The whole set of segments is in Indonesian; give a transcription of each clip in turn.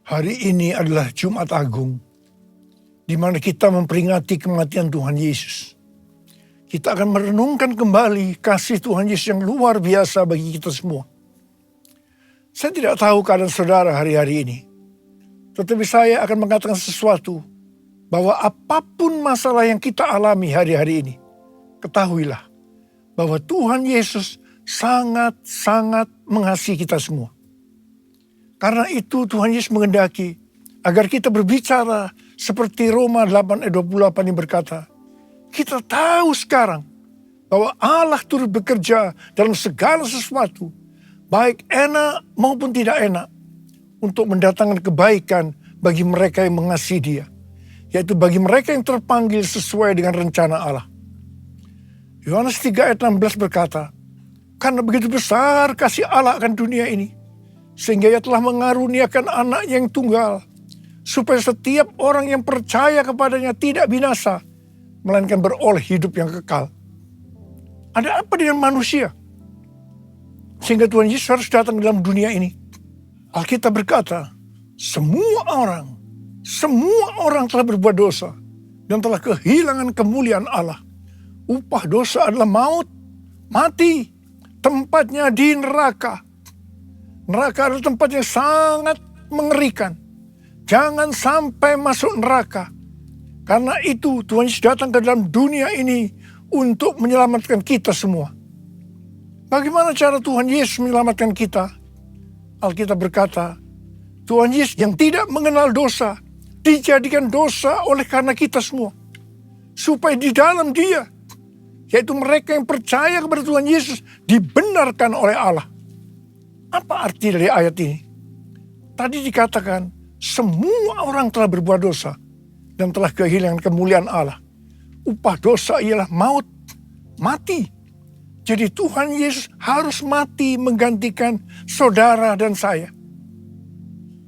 Hari ini adalah Jumat Agung, di mana kita memperingati kematian Tuhan Yesus. Kita akan merenungkan kembali kasih Tuhan Yesus yang luar biasa bagi kita semua. Saya tidak tahu keadaan saudara hari-hari ini, tetapi saya akan mengatakan sesuatu, bahwa apapun masalah yang kita alami hari-hari ini, ketahuilah bahwa Tuhan Yesus sangat-sangat mengasihi kita semua. Karena itu Tuhan Yesus menghendaki agar kita berbicara seperti Roma 8 ayat 28 yang berkata, kita tahu sekarang bahwa Allah turut bekerja dalam segala sesuatu, baik enak maupun tidak enak, untuk mendatangkan kebaikan bagi mereka yang mengasihi Dia, yaitu bagi mereka yang terpanggil sesuai dengan rencana Allah. Yohanes 3 ayat 16 berkata, karena begitu besar kasih Allah akan dunia ini, sehingga Ia telah mengaruniakan anaknya yang tunggal, supaya setiap orang yang percaya kepadanya tidak binasa, melainkan beroleh hidup yang kekal. Ada apa dengan manusia sehingga Tuhan Yesus harus datang dalam dunia ini? Alkitab berkata, semua orang telah berbuat dosa dan telah kehilangan kemuliaan Allah. Upah dosa adalah maut, mati, tempatnya di neraka. Neraka adalah tempat yang sangat mengerikan. Jangan sampai masuk neraka. Karena itu Tuhan Yesus datang ke dalam dunia ini untuk menyelamatkan kita semua. Bagaimana cara Tuhan Yesus menyelamatkan kita? Alkitab berkata, Tuhan Yesus yang tidak mengenal dosa, dijadikan dosa oleh karena kita semua. Supaya di dalam Dia, yaitu mereka yang percaya kepada Tuhan Yesus, dibenarkan oleh Allah. Apa arti dari ayat ini? Tadi dikatakan, semua orang telah berbuat dosa dan telah kehilangan kemuliaan Allah. Upah dosa ialah maut, mati. Jadi Tuhan Yesus harus mati menggantikan saudara dan saya.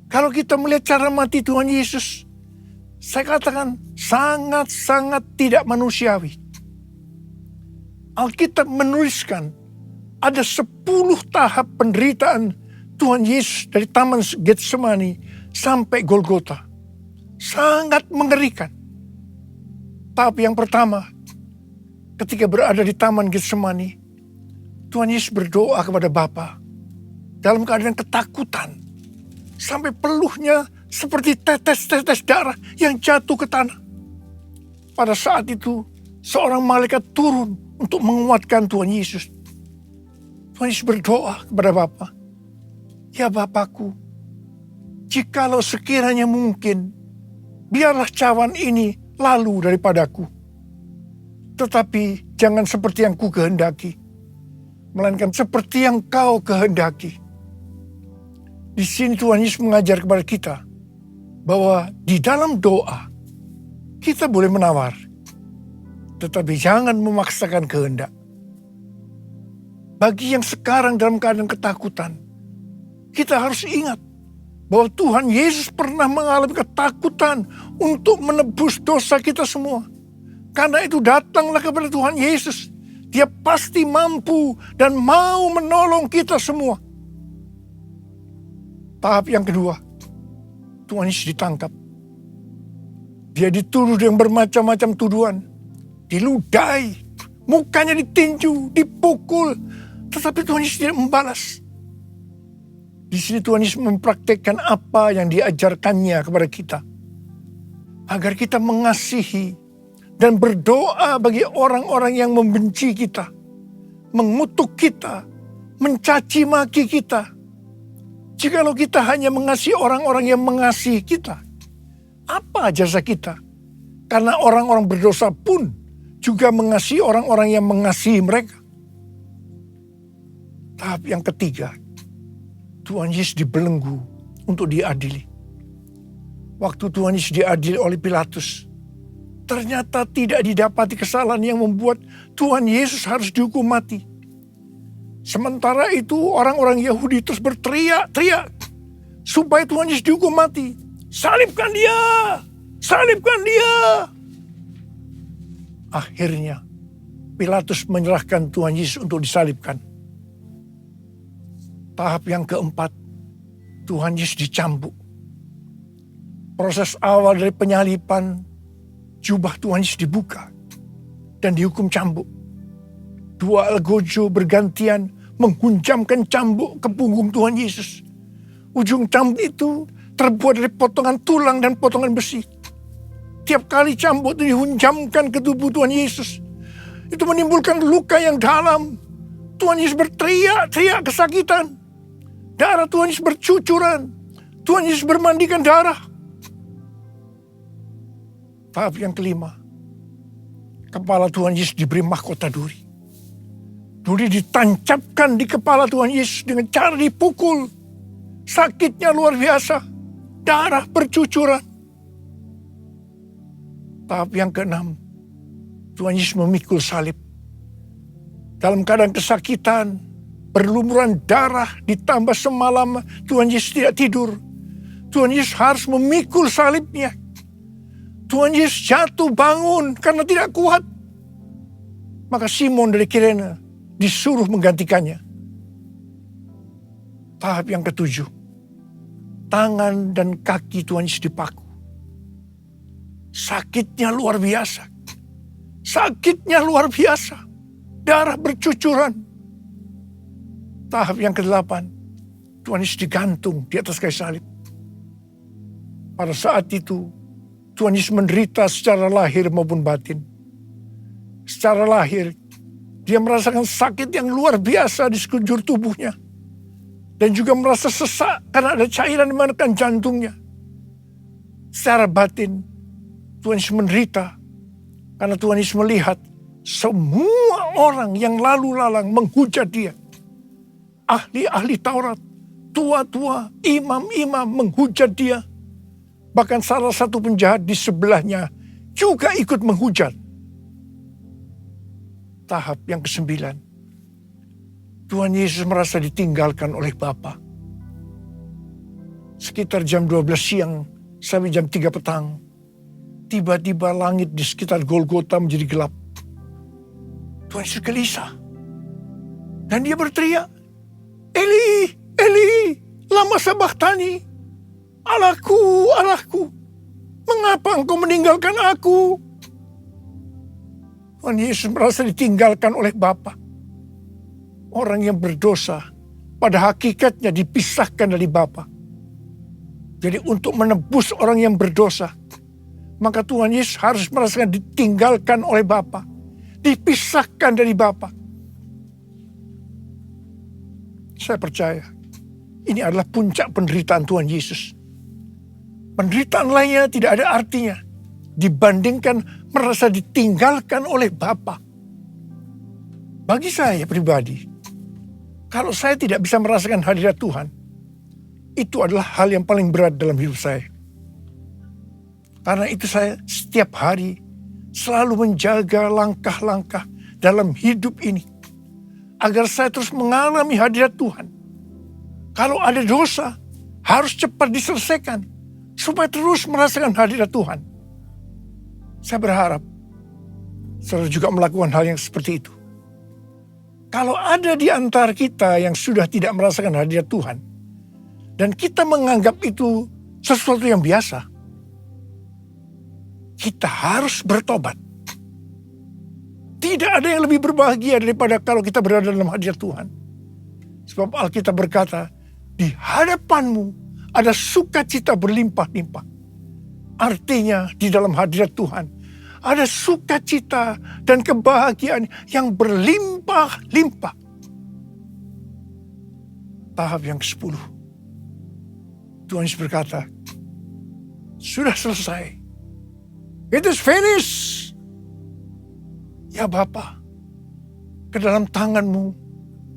Kalau kita melihat cara mati Tuhan Yesus, saya katakan sangat-sangat tidak manusiawi. Alkitab menuliskan ada 10 tahap penderitaan Tuhan Yesus dari Taman Getsemani sampai Golgota. Sangat mengerikan. Tahap yang pertama, ketika berada di Taman Getsemani, Tuhan Yesus berdoa kepada Bapa dalam keadaan ketakutan. Sampai peluhnya seperti tetes-tetes darah yang jatuh ke tanah. Pada saat itu, seorang malaikat turun untuk menguatkan Tuhan Yesus. Tuhan Yesus berdoa kepada Bapa, ya Bapakku, jikalau sekiranya mungkin, biarlah cawan ini lalu daripadaku. Tetapi jangan seperti yang ku kehendaki, melainkan seperti yang Kau kehendaki. Di sini Tuhan Yesus mengajar kepada kita bahwa di dalam doa kita boleh menawar, tetapi jangan memaksakan kehendak. Bagi yang sekarang dalam keadaan ketakutan, kita harus ingat bahwa Tuhan Yesus pernah mengalami ketakutan untuk menebus dosa kita semua. Karena itu datanglah kepada Tuhan Yesus. Dia pasti mampu dan mau menolong kita semua. Tahap yang kedua, Tuhan Yesus ditangkap. Dia dituduh dengan bermacam-macam tuduhan. Diludahi, mukanya ditinju, dipukul. Tetapi Tuhan Yesus tidak membalas. Di sini Tuhan Yesus mempraktekkan apa yang diajarkannya kepada kita. Agar kita mengasihi dan berdoa bagi orang-orang yang membenci kita. Mengutuk kita, mencaci maki kita. Jikalau kita hanya mengasihi orang-orang yang mengasihi kita, apa jasa kita? Karena orang-orang berdosa pun juga mengasihi orang-orang yang mengasihi mereka. Tahap yang ketiga, Tuhan Yesus dibelenggu untuk diadili. Waktu Tuhan Yesus diadili oleh Pilatus, ternyata tidak didapati kesalahan yang membuat Tuhan Yesus harus dihukum mati. Sementara itu orang-orang Yahudi terus berteriak-teriak supaya Tuhan Yesus dihukum mati. Salibkan dia! Salibkan dia! Akhirnya Pilatus menyerahkan Tuhan Yesus untuk disalibkan. Tahap yang keempat, Tuhan Yesus dicambuk. Proses awal dari penyalipan, jubah Tuhan Yesus dibuka dan dihukum cambuk. Dua algojo bergantian menghunjamkan cambuk ke punggung Tuhan Yesus. Ujung cambuk itu terbuat dari potongan tulang dan potongan besi. Tiap kali cambuk itu dihunjamkan ke tubuh Tuhan Yesus, itu menimbulkan luka yang dalam. Tuhan Yesus berteriak-teriak kesakitan. Darah Tuhan Yesus bercucuran. Tuhan Yesus bermandikan darah. Tahap yang kelima, kepala Tuhan Yesus diberi mahkota duri. Duri ditancapkan di kepala Tuhan Yesus dengan cara dipukul. Sakitnya luar biasa. Darah bercucuran. Tahap yang keenam, Tuhan Yesus memikul salib. Dalam keadaan kesakitan, berlumuran darah, ditambah semalam Tuhan Yesus tidak tidur. Tuhan Yesus harus memikul salibnya. Tuhan Yesus jatuh bangun karena tidak kuat. Maka Simon dari Kirene disuruh menggantikannya. Tahap yang ketujuh, tangan dan kaki Tuhan Yesus dipaku. Sakitnya luar biasa. Sakitnya luar biasa. Darah bercucuran. Tahap yang ke-8, Tuhan Yesus digantung di atas kayu salib. Pada saat itu, Tuhan Yesus menderita secara lahir maupun batin. Secara lahir, dia merasakan sakit yang luar biasa di sekujur tubuhnya. Dan juga merasa sesak karena ada cairan di manakan jantungnya. Secara batin, Tuhan Yesus menderita karena Tuhan Yesus melihat semua orang yang lalu lalang menghujat dia. Ahli-ahli Taurat, tua-tua, imam-imam menghujat dia. Bahkan salah satu penjahat di sebelahnya juga ikut menghujat. Tahap yang ke-9. Tuhan Yesus merasa ditinggalkan oleh Bapa. Sekitar jam 12 siang sampai jam 3 petang. Tiba-tiba langit di sekitar Golgota menjadi gelap. Tuhan Yesus gelisah. Dan dia berteriak, Eli, Eli, lama sabachthani. Allahku, Allahku, mengapa engkau meninggalkan aku? Tuhan Yesus merasa ditinggalkan oleh Bapa. Orang yang berdosa pada hakikatnya dipisahkan dari Bapa. Jadi untuk menebus orang yang berdosa, maka Tuhan Yesus harus merasakan ditinggalkan oleh Bapa. Dipisahkan dari Bapa. Saya percaya ini adalah puncak penderitaan Tuhan Yesus. Penderitaan lainnya tidak ada artinya dibandingkan merasa ditinggalkan oleh Bapa. Bagi saya pribadi, kalau saya tidak bisa merasakan hadirat Tuhan, itu adalah hal yang paling berat dalam hidup saya. Karena itu saya setiap hari selalu menjaga langkah-langkah dalam hidup ini. Agar saya terus mengalami hadirat Tuhan. Kalau ada dosa, harus cepat diselesaikan. Supaya terus merasakan hadirat Tuhan. Saya berharap saudara juga melakukan hal yang seperti itu. Kalau ada di antara kita yang sudah tidak merasakan hadirat Tuhan, dan kita menganggap itu sesuatu yang biasa, kita harus bertobat. Tidak ada yang lebih berbahagia daripada kalau kita berada dalam hadirat Tuhan. Sebab Alkitab berkata, di hadapanmu ada sukacita berlimpah-limpah. Artinya di dalam hadirat Tuhan ada sukacita dan kebahagiaan yang berlimpah-limpah. Tahap yang ke-10. Tuhan Yesus berkata, sudah selesai. It is finished. Ya Bapa, ke dalam tanganmu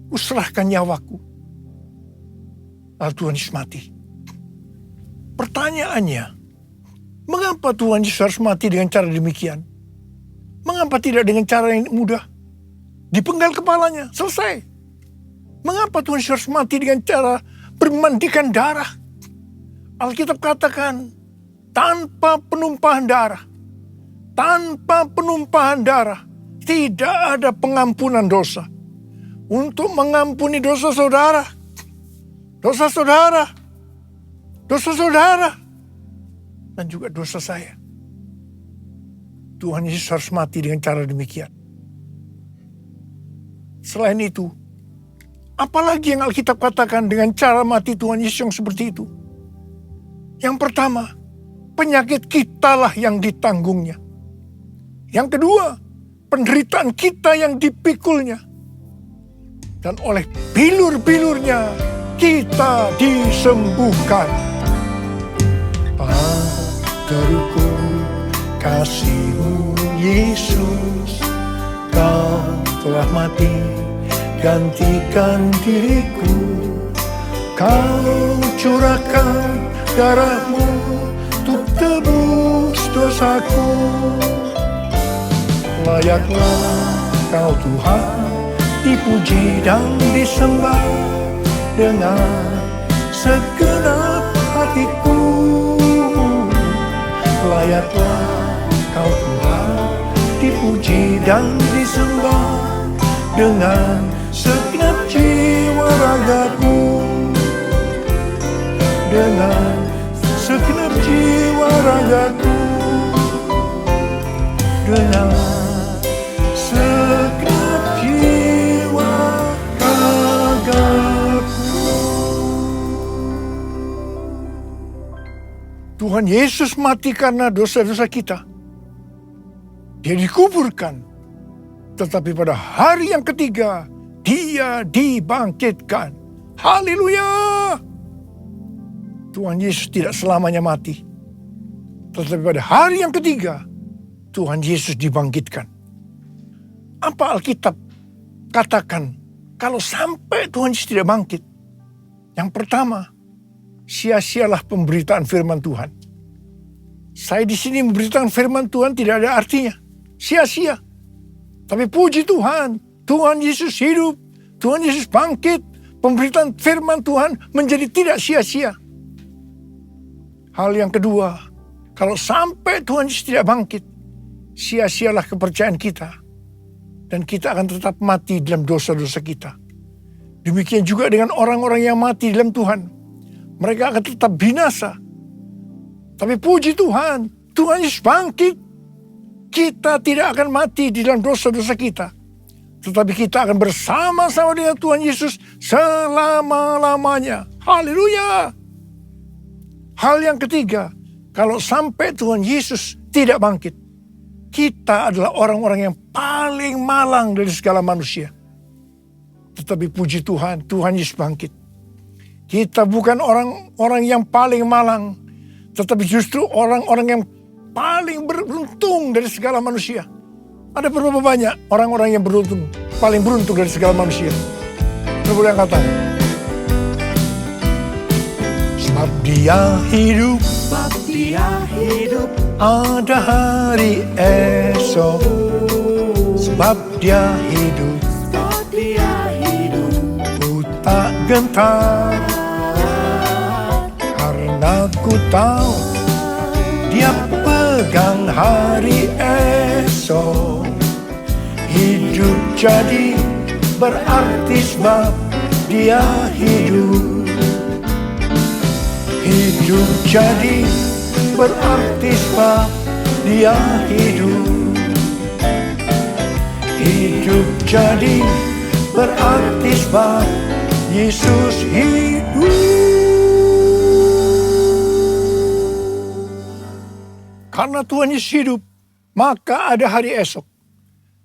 kuserahkan nyawaku. Lalu Tuhan Yesus mati. Pertanyaannya, mengapa Tuhan Yesus harus mati dengan cara demikian? Mengapa tidak dengan cara yang mudah? Dipenggal kepalanya, selesai. Mengapa Tuhan Yesus harus mati dengan cara bermandikan darah? Alkitab katakan, tanpa penumpahan darah. Tanpa penumpahan darah, tidak ada pengampunan dosa. Untuk mengampuni dosa saudara, dan juga dosa saya. Tuhan Yesus harus mati dengan cara demikian. Selain itu, apalagi yang Alkitab katakan dengan cara mati Tuhan Yesus yang seperti itu? Yang pertama, penyakit kitalah yang ditanggungnya. Yang kedua, penderitaan kita yang dipikulnya. Dan oleh bilur-bilurnya kita disembuhkan. Paterku, kasih-Mu Yesus, Kau telah mati gantikan diriku. Kau curahkan darah-Mu untuk tebus dosaku. Layaklah Kau Tuhan dipuji dan disembah dengan segenap hatiku. Layaklah Kau Tuhan dipuji dan disembah dengan segenap jiwa ragaku. Dengan segenap jiwa ragaku. Dengan segenap jiwa ragaku. Tuhan Yesus mati karena dosa-dosa kita. Dia dikuburkan. Tetapi pada hari yang ketiga, Dia dibangkitkan. Haleluya! Tuhan Yesus tidak selamanya mati. Tetapi pada hari yang ketiga, Tuhan Yesus dibangkitkan. Apa Alkitab katakan kalau sampai Tuhan Yesus tidak bangkit? Yang pertama, sia-sialah pemberitaan firman Tuhan. Saya di sini memberitakan firman Tuhan tidak ada artinya. Sia-sia. Tapi puji Tuhan, Tuhan Yesus hidup, Tuhan Yesus bangkit, pemberitaan firman Tuhan menjadi tidak sia-sia. Hal yang kedua, kalau sampai Tuhan Yesus tidak bangkit, sia-sialah kepercayaan kita. Dan kita akan tetap mati dalam dosa-dosa kita. Demikian juga dengan orang-orang yang mati dalam Tuhan. Mereka akan tetap binasa. Tapi puji Tuhan, Tuhan Yesus bangkit. Kita tidak akan mati di dalam dosa-dosa kita. Tetapi kita akan bersama-sama dengan Tuhan Yesus selama-lamanya. Haleluya! Hal yang ketiga, kalau sampai Tuhan Yesus tidak bangkit, kita adalah orang-orang yang paling malang dari segala manusia. Tetapi puji Tuhan, Tuhan Yesus bangkit. Kita bukan orang-orang yang paling malang, tetapi justru orang-orang yang paling beruntung dari segala manusia. Ada berapa banyak orang-orang yang beruntung, paling beruntung dari segala manusia? Saya boleh angkatan. Sebab dia hidup, ada hari esok. Sebab dia hidup, ku tak gentar. Karena ku tahu dia pegang hari esok. Hidup jadi berarti sebab dia hidup. Hidup jadi berarti sebab dia hidup. Hidup jadi berarti sebab Yesus hidup. Karena Tuhan Yesus hidup, maka ada hari esok.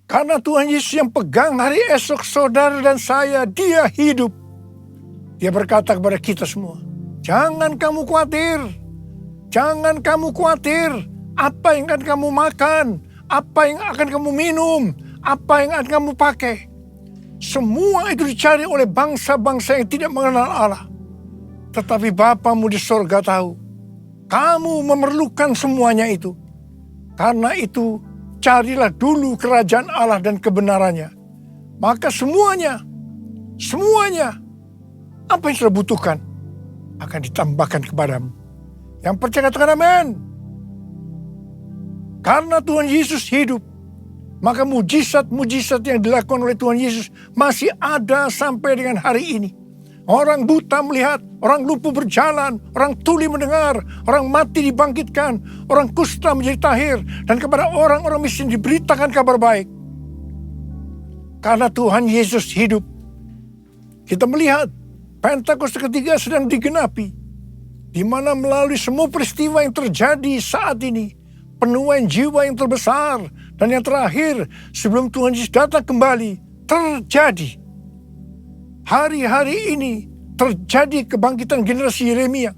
Karena Tuhan Yesus yang pegang hari esok saudara dan saya, dia hidup. Dia berkata kepada kita semua, jangan kamu khawatir. Jangan kamu khawatir. Apa yang akan kamu makan, apa yang akan kamu minum, apa yang akan kamu pakai. Semua itu dicari oleh bangsa-bangsa yang tidak mengenal Allah. Tetapi Bapamu di sorga tahu. Kamu memerlukan semuanya itu. Karena itu, carilah dulu kerajaan Allah dan kebenarannya. Maka semuanya, apa yang sudah butuhkan, akan ditambahkan kepadamu. Yang percaya katakan amin. Karena Tuhan Yesus hidup, maka mujizat-mujizat yang dilakukan oleh Tuhan Yesus masih ada sampai dengan hari ini. Orang buta melihat, orang lumpuh berjalan, orang tuli mendengar, orang mati dibangkitkan, orang kusta menjadi tahir, dan kepada orang-orang miskin diberitakan kabar baik. Karena Tuhan Yesus hidup, kita melihat Pentakosta ketiga sedang digenapi, di mana melalui semua peristiwa yang terjadi saat ini, penuaian jiwa yang terbesar dan yang terakhir sebelum Tuhan Yesus datang kembali terjadi. Hari-hari ini terjadi kebangkitan generasi Yeremia,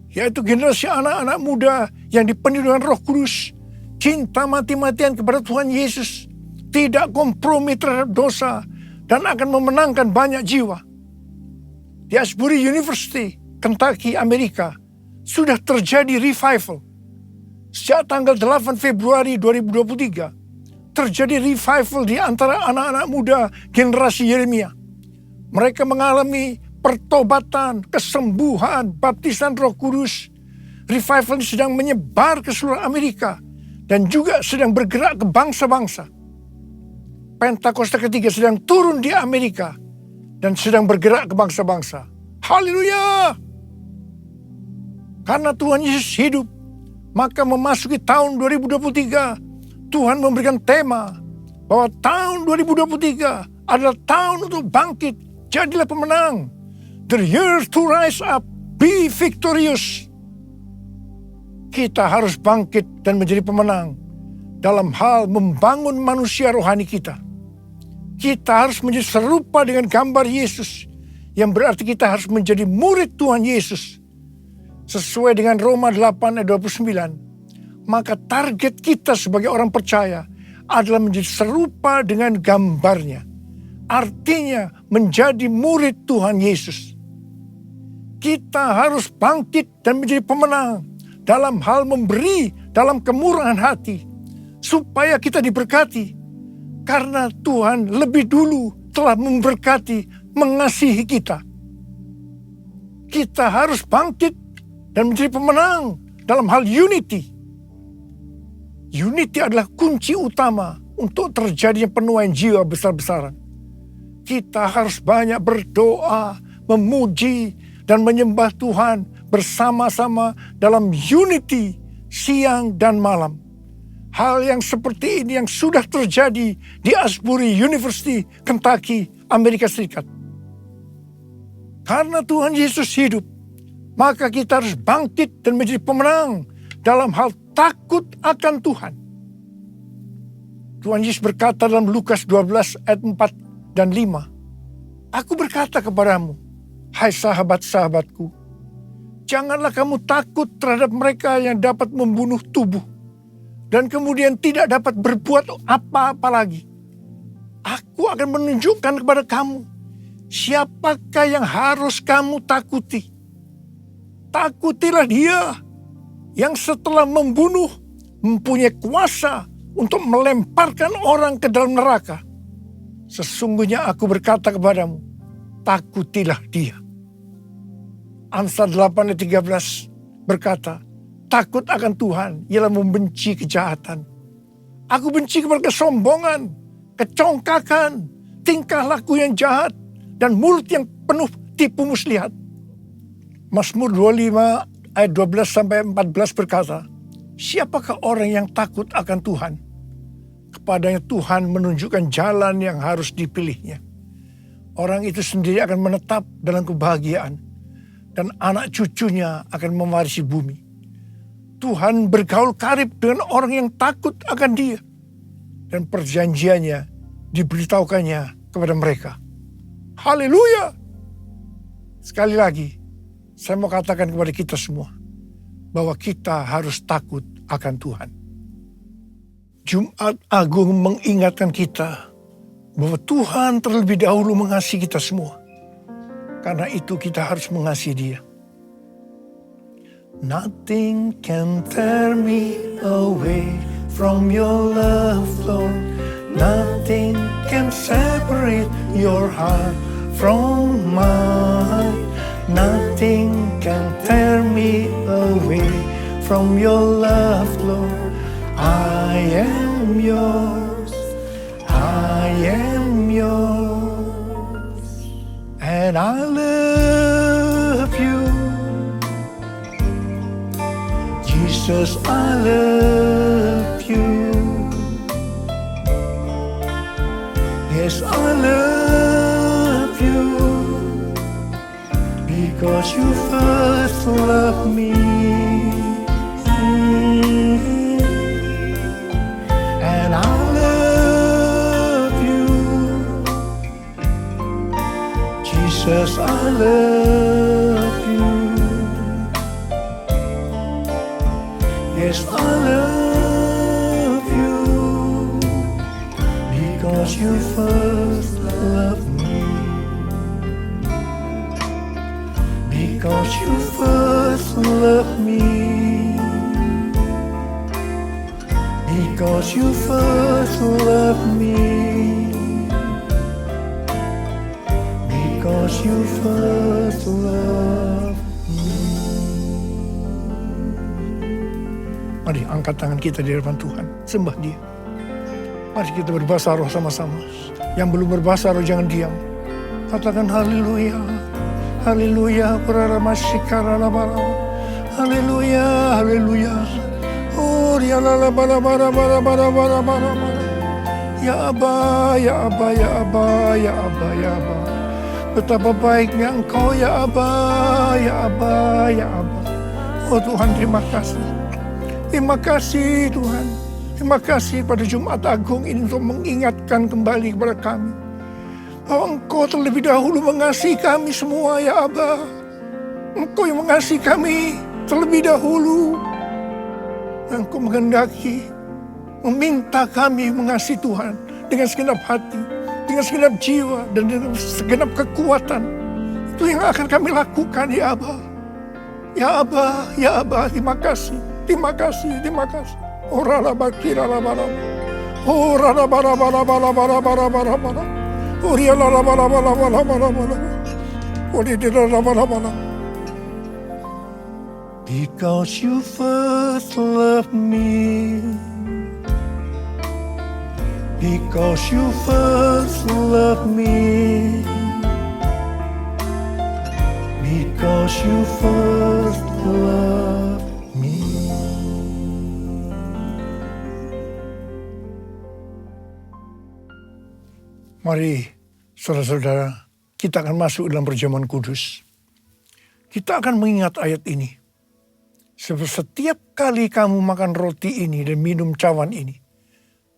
yaitu generasi anak-anak muda yang dipenuhi dengan Roh Kudus, cinta mati-matian kepada Tuhan Yesus, tidak kompromi terhadap dosa, dan akan memenangkan banyak jiwa. Di Asbury University, Kentucky, Amerika, sudah terjadi revival. Sejak tanggal 8 Februari 2023, terjadi revival di antara anak-anak muda generasi Yeremia. Mereka mengalami pertobatan, kesembuhan, baptisan Roh Kudus. Revival ini sedang menyebar ke seluruh Amerika dan juga sedang bergerak ke bangsa-bangsa. Pentakosta ketiga sedang turun di Amerika dan sedang bergerak ke bangsa-bangsa. Haleluya! Karena Tuhan Yesus hidup, maka memasuki tahun 2023, Tuhan memberikan tema bahwa tahun 2023 adalah tahun untuk bangkit. Jadilah pemenang. The year to rise up, be victorious. Kita harus bangkit dan menjadi pemenang dalam hal membangun manusia rohani kita. Kita harus menjadi serupa dengan gambar Yesus, yang berarti kita harus menjadi murid Tuhan Yesus. Sesuai dengan Roma 8 ayat 29, maka target kita sebagai orang percaya adalah menjadi serupa dengan gambarnya. Artinya menjadi murid Tuhan Yesus. Kita harus bangkit dan menjadi pemenang dalam hal memberi, dalam kemurahan hati, supaya kita diberkati. Karena Tuhan lebih dulu telah memberkati, mengasihi kita. Kita harus bangkit dan menjadi pemenang dalam hal unity. Unity adalah kunci utama untuk terjadinya penuaian jiwa besar-besaran. Kita harus banyak berdoa, memuji, dan menyembah Tuhan bersama-sama dalam unity siang dan malam. Hal yang seperti ini yang sudah terjadi di Asbury University, Kentucky, Amerika Serikat. Karena Tuhan Yesus hidup, maka kita harus bangkit dan menjadi pemenang dalam hal takut akan Tuhan. Tuhan Yesus berkata dalam Lukas 12 ayat 4 dan 5, Aku berkata kepadamu, hai sahabat-sahabatku, janganlah kamu takut terhadap mereka yang dapat membunuh tubuh, dan kemudian tidak dapat berbuat apa-apa lagi. Aku akan menunjukkan kepada kamu, siapakah yang harus kamu takuti. Takutilah Dia yang setelah membunuh mempunyai kuasa untuk melemparkan orang ke dalam neraka. Sesungguhnya aku berkata kepadamu, takutilah Dia. Amsal 8 ayat 13 berkata, takut akan Tuhan ialah membenci kejahatan. Aku benci kepada kesombongan, kecongkakan, tingkah laku yang jahat, dan mulut yang penuh tipu muslihat. Mazmur 25 ayat 12 sampai 14 berkata, siapakah orang yang takut akan Tuhan? Kepadanya Tuhan menunjukkan jalan yang harus dipilihnya. Orang itu sendiri akan menetap dalam kebahagiaan, dan anak cucunya akan mewarisi bumi. Tuhan bergaul karib dengan orang yang takut akan Dia, dan perjanjiannya diberitahukannya kepada mereka. Haleluya! Sekali lagi, saya mau katakan kepada kita semua, bahwa kita harus takut akan Tuhan. Jumat Agung mengingatkan kita bahwa Tuhan terlebih dahulu mengasihi kita semua. Karena itu kita harus mengasihi Dia. Nothing can tear me away from your love, Lord. Nothing can separate your heart from mine. Nothing can tear me away from your love, Lord. I am yours, I am yours, and I live Jesus, I love you. Yes, I love you, because you first loved me. And I love you, Jesus, I love you. Yes, I love you, because you first loved me. Because you first loved me. Because you first loved me. Because you first loved me. Mari angkat tangan kita di hadapan Tuhan, sembah Dia. Mari kita berbahasa roh sama-sama. Yang belum berbahasa roh jangan diam. Katakan haleluya. Haleluya. Haleluya. Haleluya. Oh, ya la la bara bara bara bara bara bara bara. Ya Aba, ya Aba, ya Aba, ya Aba, ya Aba. Betapa baiknya Engkau ya Aba, ya Aba, ya Aba. Oh Tuhan, terima kasih. Terima kasih Tuhan. Terima kasih pada Jumat Agung ini untuk mengingatkan kembali kepada kami bahwa Engkau terlebih dahulu mengasihi kami semua ya Aba. Engkau yang mengasihi kami terlebih dahulu. Engkau menghendaki, meminta kami mengasihi Tuhan dengan segenap hati, dengan segenap jiwa, dan dengan segenap kekuatan. Itu yang akan kami lakukan ya Aba. Ya Aba, ya Aba, terima kasih. Terima kasih, terima kasih. Ora la bakira la bara. Ora la bara bara bara bara bara bara bara. Ora la bara bara bara bara bara. Ora la bara bara. Because you first loved me. Because you first loved me. Because you first loved me. Mari saudara-saudara, kita akan masuk dalam perjamuan kudus. Kita akan mengingat ayat ini. Setiap kali kamu makan roti ini dan minum cawan ini,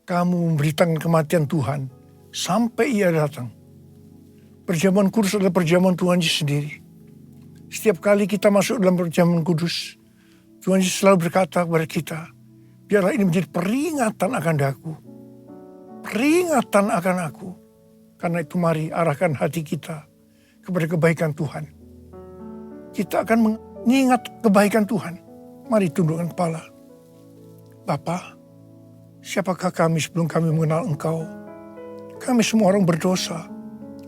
kamu memberitakan kematian Tuhan sampai Ia datang. Perjamuan kudus adalah perjamuan Tuhan Yesus sendiri. Setiap kali kita masuk dalam perjamuan kudus, Tuhan Yesus selalu berkata kepada kita, biarlah ini menjadi peringatan akan aku. Peringatan akan aku. Karena itu mari arahkan hati kita kepada kebaikan Tuhan. Kita akan mengingat kebaikan Tuhan. Mari tundukkan kepala. Bapa, siapakah kami sebelum kami mengenal Engkau? Kami semua orang berdosa.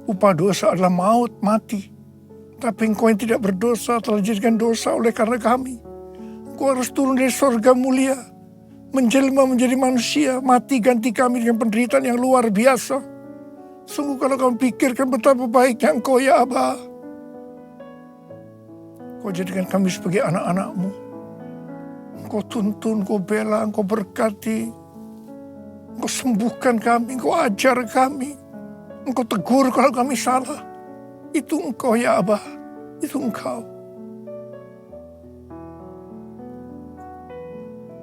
Upah dosa adalah maut, mati. Tapi Engkau yang tidak berdosa telah dijadikan dosa oleh karena kami. Engkau harus turun dari surga mulia, menjelma menjadi manusia, mati ganti kami dengan penderitaan yang luar biasa. Sungguh kalau kamu pikirkan betapa baiknya Engkau ya Aba. Engkau jadikan kami sebagai anak-anak-Mu. Engkau tuntun, Engkau bela, Engkau berkati. Engkau sembuhkan kami, Engkau ajar kami. Engkau tegur kalau kami salah. Itu Engkau ya Aba, itu Engkau.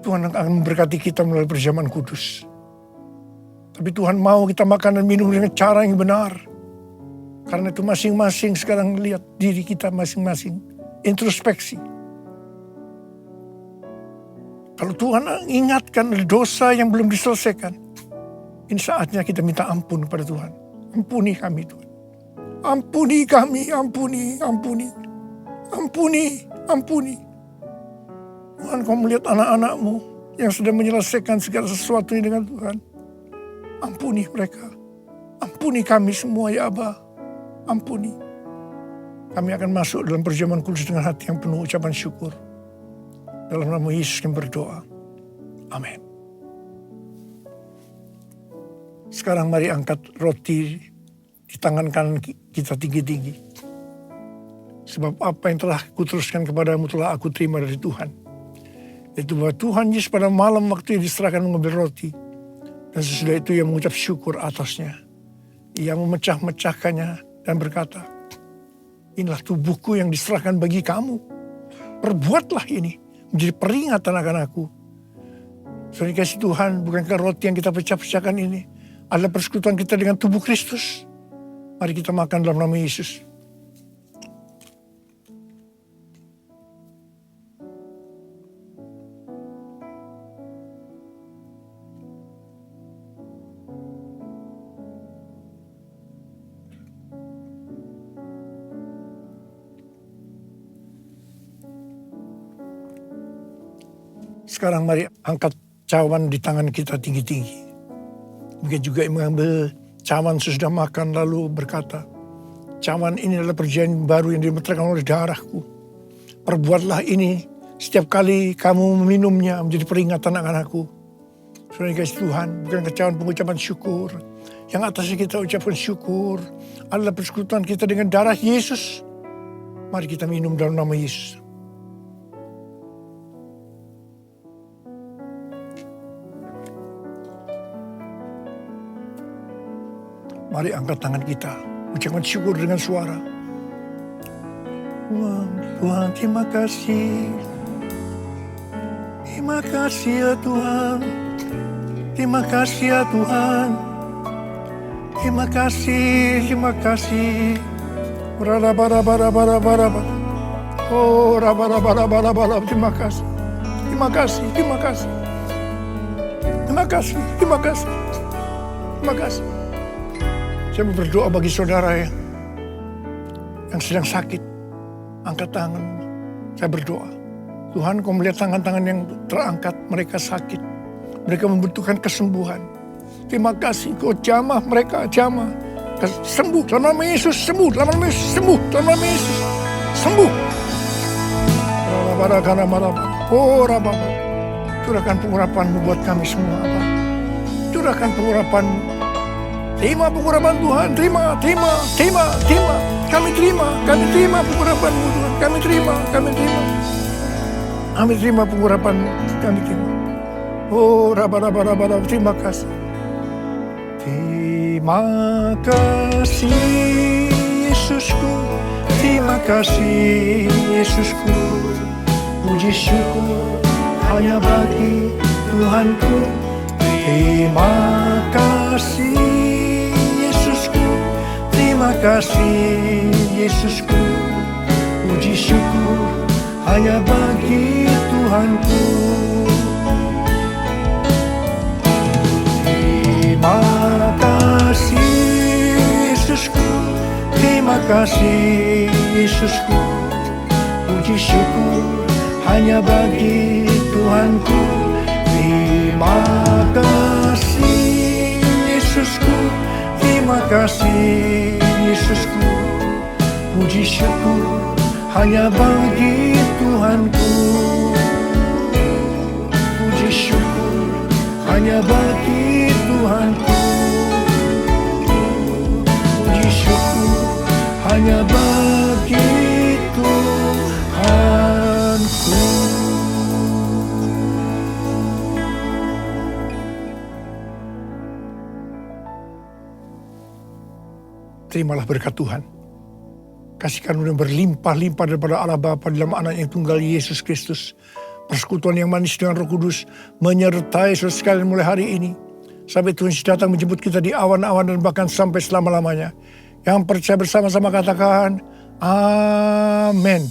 Tuhan akan memberkati kita melalui perjamuan kudus. Tapi Tuhan mau kita makan dan minum dengan cara yang benar. Karena itu masing-masing sekarang lihat diri kita masing-masing. Introspeksi. Kalau Tuhan ingatkan dosa yang belum diselesaikan, ini saatnya kita minta ampun kepada Tuhan. Ampuni kami Tuhan. Ampuni kami, ampuni, ampuni. Ampuni, ampuni. Tuhan, Kau melihat anak-anak-Mu yang sudah menyelesaikan segala sesuatunya dengan Tuhan. Ampuni mereka. Ampuni kami semua ya Aba. Ampuni. Kami akan masuk dalam perjamuan kudus dengan hati yang penuh ucapan syukur. Dalam nama Yesus kami berdoa. Amin. Sekarang mari angkat roti di tangan kanan kita tinggi-tinggi. Sebab apa yang telah kuteruskan kepadamu telah aku terima dari Tuhan. Itu bahwa Tuhan Yesus pada malam waktu diserahkan mengambil roti. Dan sesudah itu ia mengucap syukur atasnya. Ia memecah-mecahkannya dan berkata, inilah tubuhku yang diserahkan bagi kamu. Perbuatlah ini menjadi peringatan akan aku. Soalnya kasih Tuhan, bukankah roti yang kita pecah-pecahkan ini adalah persekutuan kita dengan tubuh Kristus. Mari kita makan dalam nama Yesus. Sekarang mari angkat cawan di tangan kita tinggi-tinggi. Mungkin juga mengambil cawan sesudah makan lalu berkata, cawan ini adalah perjanjian baru yang dimeteraikan oleh darahku. Perbuatlah ini setiap kali kamu meminumnya menjadi peringatan akan aku. Saudara kasih Tuhan, bukan cawan pengucapan syukur. Yang atasnya kita ucapkan syukur adalah persekutuan kita dengan darah Yesus. Mari kita minum dalam nama Yesus. Mari angkat tangan kita, ucapkan syukur dengan suara. Tuhan, terima kasih. Terima kasih ya Tuhan. Terima kasih ya Tuhan. Terima kasih, terima kasih. Bara-bara-bara-bara-bara. Oh, bara-bara-bara-bara. Terima kasih. Terima kasih, terima kasih. Terima kasih, terima kasih. Terima kasih. Saya berdoa bagi saudara yang sedang sakit. Angkat tangan. Saya berdoa. Tuhan, Kau melihat tangan-tangan yang terangkat. Mereka sakit. Mereka membutuhkan kesembuhan. Terima kasih. Kau jamah mereka, jamah. Sembuh dalam nama Yesus. Sembuh dalam nama Yesus. Sembuh dalam nama Yesus. Sembuh. Oh, Rababa. Curahkan pengurapan-Mu buat kami semua. Curahkan pengurapan-Mu. Terima pengurapan Tuhan, terima. Kami terima pengurapan-Mu Tuhan. Kami terima. Kami terima pengurapan-Mu, kami terima. Oh, raba, terima kasih. Terima kasih Yesusku, terima kasih Yesusku. Puji syukur hanya bagi Tuhanku. Terima kasih terima kasih Yesusku, puji syukur hanya bagi Tuhanku. Terima kasih Yesusku, terima kasih Yesusku, puji syukur hanya bagi Tuhanku. Terima kasih Yesusku, terima kasih Yesusku, puji syukur hanya bagi Tuhanku. Puji syukur hanya bagi Tuhanku. Puji syukur hanya bagi Tuhanku. Terimalah berkat Tuhan. Kasih karunia berlimpah-limpah daripada Allah Bapa dalam anak yang tunggal Yesus Kristus. Persekutuan yang manis dengan Roh Kudus menyertai saudara sekalian mulai hari ini. Sampai Tuhan datang menjemput kita di awan-awan dan bahkan sampai selama-lamanya. Yang percaya bersama-sama katakan, Amin.